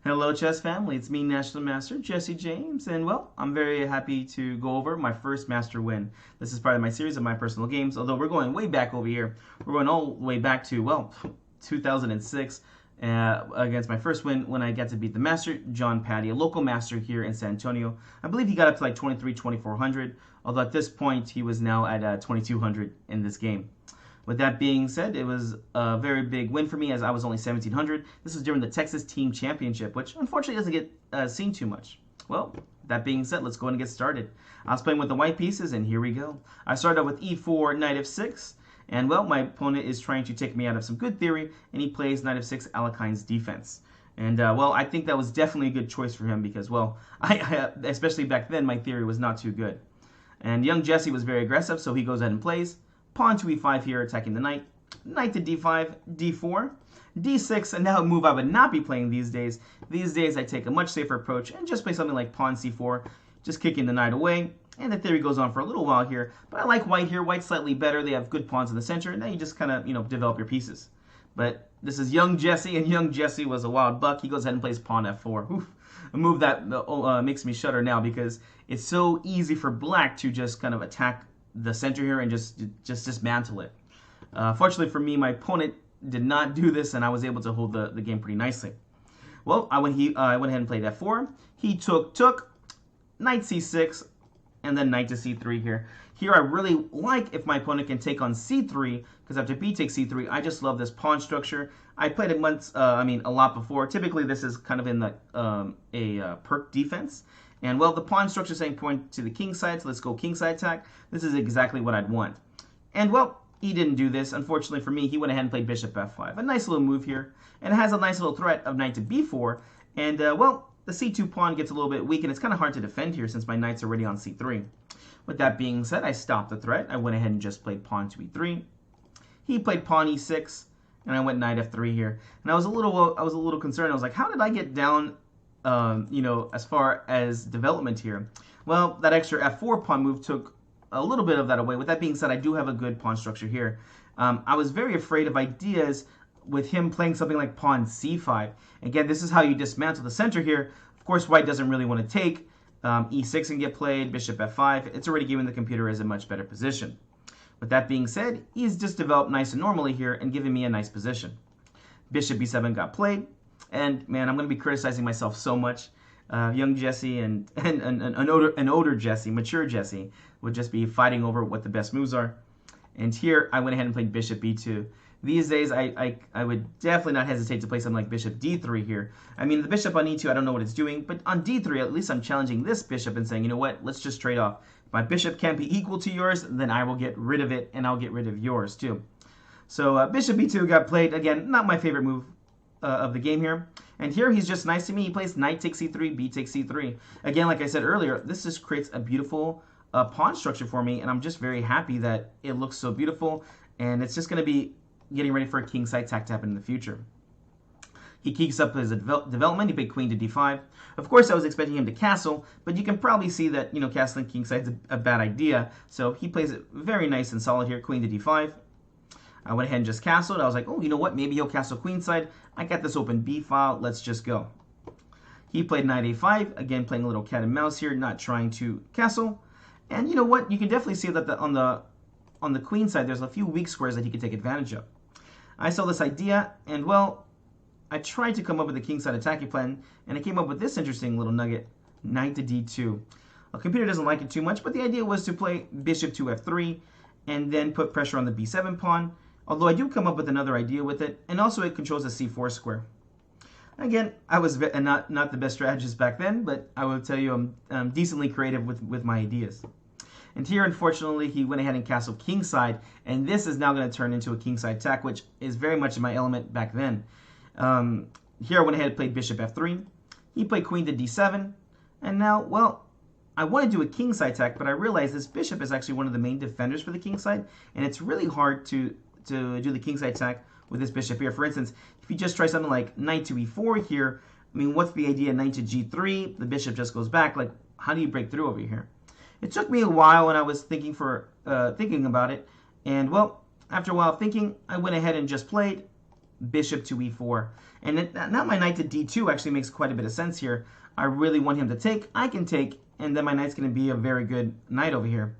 Hello, chess family. It's me, National Master Jesse James, and well, I'm very happy to go over my first master win. This is part of my series of my personal games, although we're going way back over here. We're going all the way back to, well, 2006 against my first win when I got to beat the master, John Patty, a local master here in San Antonio. I believe he got up to like 2400, although at this point he was now at 2200 in this game. With that being said, it was a very big win for me as I was only 1700. This was during the Texas Team Championship, which unfortunately doesn't get seen too much. Well, that being said, let's go ahead and get started. I was playing with the white pieces, and here we go. I started out with e4, knight f6, and well, my opponent is trying to take me out of some good theory, and he plays knight f6, Alekhine's defense. And well, I think that was definitely a good choice for him because, well, especially back then, my theory was not too good. And young Jesse was very aggressive, so he goes ahead and plays. Pawn to e5 here, attacking the knight. Knight to d5, d4, d6, and now a move I would not be playing these days. These days I take a much safer approach and just play something like pawn c4, just kicking the knight away. And the theory goes on for a little while here, but I like white here. White's slightly better. They have good pawns in the center, and then you just kind of, develop your pieces. But this is young Jesse, and young Jesse was a wild buck. He goes ahead and plays pawn f4. Oof. A move that makes me shudder now because it's so easy for black to just kind of attack the center here and just dismantle it. Fortunately for me, my opponent did not do this, and I was able to hold the game pretty nicely. Well, I went ahead and played f4. He took, knight c6, and then knight to c3 here. Here I really like if my opponent can take on c3, because after b takes c3, I just love this pawn structure. I played it a lot before. Typically, this is kind of in the perk defense. And well, the pawn structure is saying point to the king side, so let's go king side attack. This is exactly what I'd want. And well, he didn't do this. Unfortunately for me, he went ahead and played bishop f5. A nice little move here. And it has a nice little threat of knight to b4. And well, the c2 pawn gets a little bit weak, and it's kind of hard to defend here since my knight's already on c3. With that being said, I stopped the threat. I went ahead and just played pawn to e3. He played pawn e6, and I went knight f3 here. And I was a little concerned. I was like, how did I get down as far as development here? Well, that extra f4 pawn move took a little bit of that away. With that being said, I do have a good pawn structure here. I was very afraid of ideas with him playing something like pawn c5. Again, this is how you dismantle the center here. Of course, white doesn't really want to take. E6 can get played, bishop f5. It's already given the computer as a much better position. With that being said, he's just developed nice and normally here and giving me a nice position. Bishop b7 got played. And man, I'm going to be criticizing myself so much. Young Jesse and an older Jesse, mature Jesse, would just be fighting over what the best moves are. And here, I went ahead and played bishop b2. These days, I would definitely not hesitate to play something like bishop d3 here. I mean, the bishop on e2, I don't know what it's doing. But on d3, at least I'm challenging this bishop and saying, you know what, let's just trade off. If my bishop can't be equal to yours, then I will get rid of it, and I'll get rid of yours too. So bishop b2 got played. Again, not my favorite move of the game here. And here he's just nice to me. He plays knight takes c3, b takes c3. Again, like I said earlier, this just creates a beautiful pawn structure for me, and I'm just very happy that it looks so beautiful, and it's just going to be getting ready for a king side attack to happen in the future. He keeps up his development. He played queen to d5. Of course, I was expecting him to castle, but you can probably see that, castling king side is a bad idea. So he plays it very nice and solid here, queen to d5. I went ahead and just castled. I was like, oh, you know what? Maybe he'll castle queenside. I got this open b file. Let's just go. He played knight a5. Again, playing a little cat and mouse here, not trying to castle. And you know what? You can definitely see that on the queen side, there's a few weak squares that he can take advantage of. I saw this idea, and well, I tried to come up with a king side attacking plan, and I came up with this interesting little nugget, knight to d2. A computer doesn't like it too much, but the idea was to play bishop to f3, and then put pressure on the b7 pawn. Although I do come up with another idea with it, and also it controls the c4 square. Again, I was not the best strategist back then, but I will tell you I'm decently creative with my ideas. And here, unfortunately, he went ahead and castled kingside, and this is now going to turn into a kingside attack, which is very much in my element back then. Here I went ahead and played bishop f3. He played queen to d7, and now, well, I want to do a kingside attack, but I realize this bishop is actually one of the main defenders for the kingside, and it's really hard to do the kingside attack with this bishop here. For instance, if you just try something like knight to e4 here, I mean, what's the idea? Knight to g3, the bishop just goes back. Like, how do you break through over here? It took me a while when I was thinking about it, and well, after a while of thinking, I went ahead and just played bishop to e4. And now my knight to d2 actually makes quite a bit of sense here. I really want him to take. I can take, and then my knight's going to be a very good knight over here.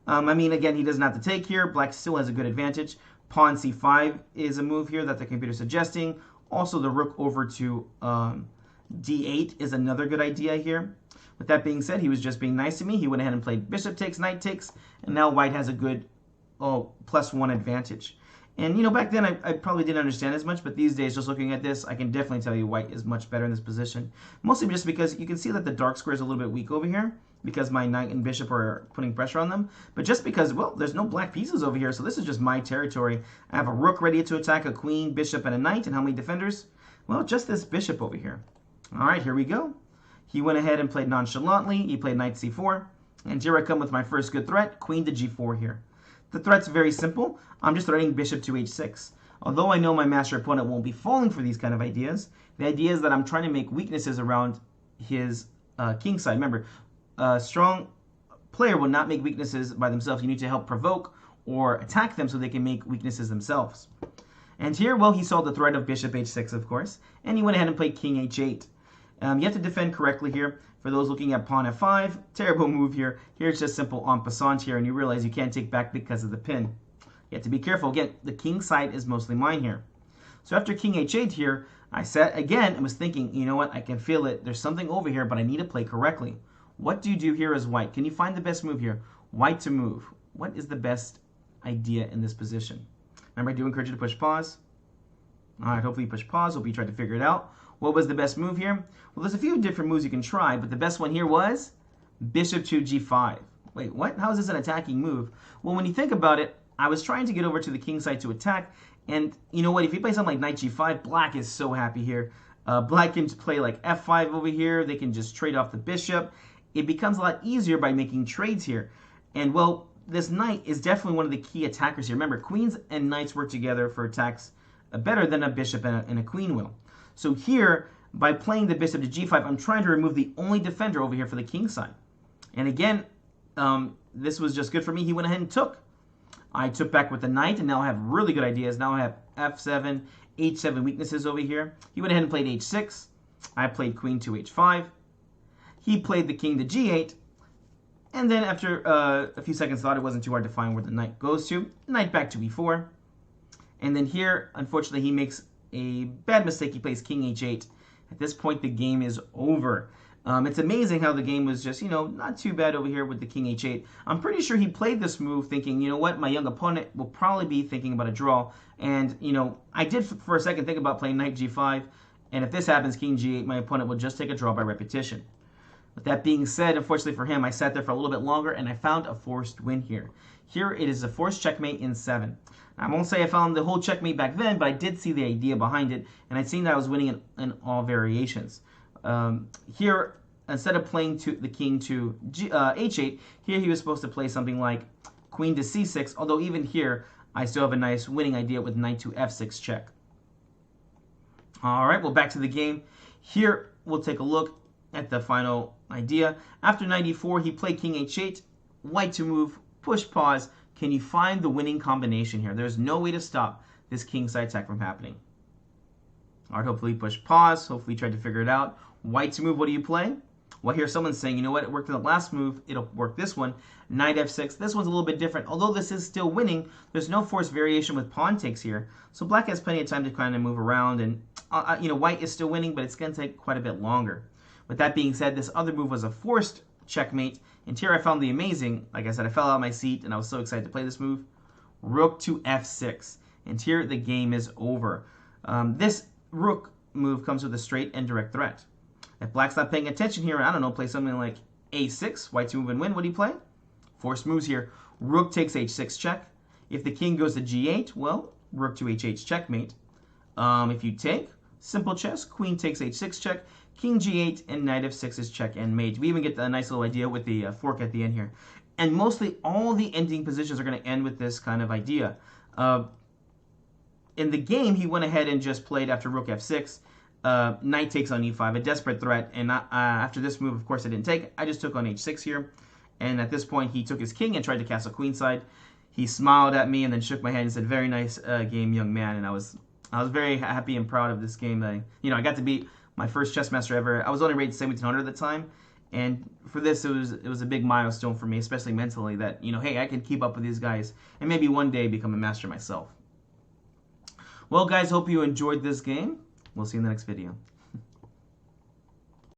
I mean, again, he doesn't have to take here. Black still has a good advantage. Pawn c5 is a move here that the computer's suggesting. Also, the rook over to d8 is another good idea here. With that being said, he was just being nice to me. He went ahead and played bishop takes, knight takes, and now white has a good +1 advantage. And, you know, back then I probably didn't understand as much, but these days, just looking at this, I can definitely tell you white is much better in this position. Mostly just because you can see that the dark square is a little bit weak over here, because my knight and bishop are putting pressure on them. But just because, well, there's no black pieces over here, so this is just my territory. I have a rook ready to attack, a queen, bishop, and a knight. And how many defenders? Well, just this bishop over here. All right, here we go. He went ahead and played nonchalantly. He played knight c4. And here I come with my first good threat, queen to g4 here. The threat's very simple. I'm just threatening bishop to h6. Although I know my master opponent won't be falling for these kind of ideas, the idea is that I'm trying to make weaknesses around his king side. Remember, a strong player will not make weaknesses by themselves. You need to help provoke or attack them so they can make weaknesses themselves. And here, well, he saw the threat of bishop h6, of course, and he went ahead and played king h8. You have to defend correctly here. For those looking at pawn f5, terrible move here. Here's just simple en passant here, and you realize you can't take back because of the pin. You have to be careful. Again, the king side is mostly mine here. So after king h8 here, I sat again and was thinking, you know what, I can feel it. There's something over here, but I need to play correctly. What do you do here as white? Can you find the best move here? White to move. What is the best idea in this position? Remember, I do encourage you to push pause. All right, hopefully you push pause. Hope you tried to figure it out. What was the best move here? Well, there's a few different moves you can try, but the best one here was bishop to g5. Wait, what? How is this an attacking move? Well, when you think about it, I was trying to get over to the king side to attack, and you know what? If you play something like knight g5, black is so happy here. Black can play like f5 over here. They can just trade off the bishop. It becomes a lot easier by making trades here. And, well, this knight is definitely one of the key attackers here. Remember, queens and knights work together for attacks better than a bishop and a queen will. So here, by playing the bishop to g5, I'm trying to remove the only defender over here for the king side. And again, this was just good for me. He went ahead and took. I took back with the knight, and now I have really good ideas. Now I have f7, h7 weaknesses over here. He went ahead and played h6. I played queen to h5. He played the king to g8. And then after a few seconds thought, it wasn't too hard to find where the knight goes to. Knight back to e4. And then here, unfortunately, he makes a bad mistake. He plays king h8. At this point, the game is over. It's amazing how the game was just, you know, not too bad over here with the king h8. I'm pretty sure he played this move thinking, you know what, my young opponent will probably be thinking about a draw. And, you know, I did for a second think about playing knight g5. And if this happens, king g8, my opponent will just take a draw by repetition. With that being said, unfortunately for him, I sat there for a little bit longer, and I found a forced win here. Here it is a forced checkmate in 7. I won't say I found the whole checkmate back then, but I did see the idea behind it, and I'd seen that I was winning in all variations. Here, instead of playing the king to h8, here he was supposed to play something like queen to c6, although even here, I still have a nice winning idea with knight to f6 check. All right, well, back to the game. Here, we'll take a look at the final idea. After knight e4, he played king h8, white to move, push pause. Can you find the winning combination here? There's no way to stop this king side attack from happening. All right, hopefully push pause. Hopefully try to figure it out. White to move, what do you play? Well, here someone's saying, you know what, it worked in the last move, it'll work this one. Knight f6, this one's a little bit different. Although this is still winning, there's no forced variation with pawn takes here. So black has plenty of time to kind of move around, and you know, white is still winning, but it's going to take quite a bit longer. With that being said, this other move was a forced checkmate, and here I found the amazing, like I said, I fell out of my seat, and I was so excited to play this move. Rook to f6, and here the game is over. This rook move comes with a straight and direct threat. If black's not paying attention here, I don't know, play something like a6, white to move and win, what do you play? Forced moves here. Rook takes h6 check. If the king goes to g8, well, rook to h8 checkmate. If you take, simple chess, queen takes h6 check, king g8, and knight f6 is check and mate. We even get a nice little idea with the fork at the end here. And mostly all the ending positions are going to end with this kind of idea. In the game, he went ahead and just played after rook f6. Knight takes on e5, a desperate threat, and after this move, of course, I didn't take. I just took on h6 here, and at this point, he took his king and tried to castle queenside. He smiled at me and then shook my head and said, "Very nice game, young man," and I was I was very happy and proud of this game. I got to beat my first chess master ever. I was only rated 1700 at the time, and for this, it was a big milestone for me, especially mentally. That hey, I can keep up with these guys, and maybe one day become a master myself. Well, guys, hope you enjoyed this game. We'll see you in the next video.